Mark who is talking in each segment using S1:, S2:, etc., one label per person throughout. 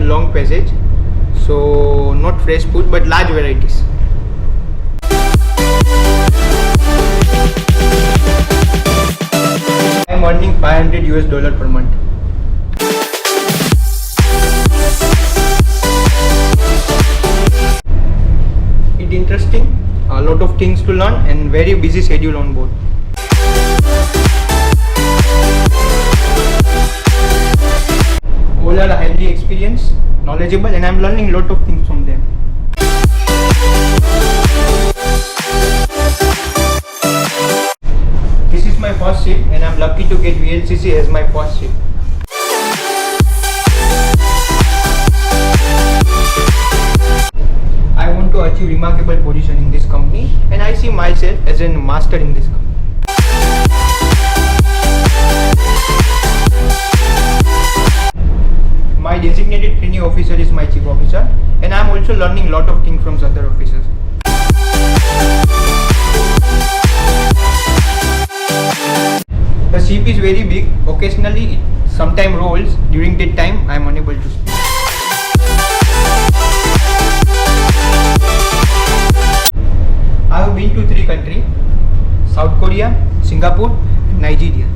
S1: and long passage, so not fresh food but large varieties. I am earning $500 per month. It's interesting, a lot of things to learn and very busy schedule on board. All are highly experienced, knowledgeable, and I am learning a lot of things from them. This is my first ship and I am lucky to get VLCC as my first ship. I want to achieve remarkable position in this company and I see myself as a master in this company. My designated trainee officer is my chief officer and I am also learning a lot of things from other officers. The ship is very big, occasionally it sometimes rolls, during that time I am unable to speak. I have been to 3 countries, South Korea, Singapore and Nigeria.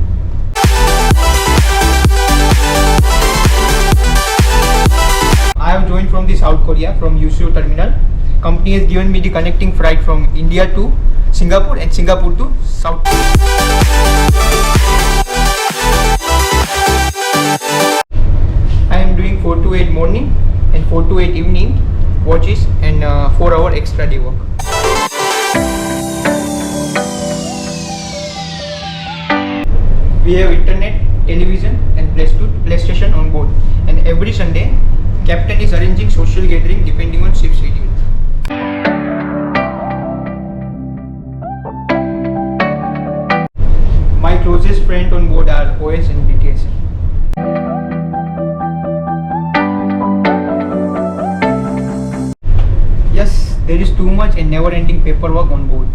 S1: I have joined from the South Korea from UCO terminal. Company has given me the connecting flight from India to Singapore and Singapore to South Korea. I am doing 4 to 8 morning and 4 to 8 evening watches and 4-hour extra day work. We have internet, television and PlayStation on board, and every Sunday captain is arranging social gathering depending on ship schedule. My closest friend on board are OS and DTS. Yes, there is too much and never ending paperwork on board.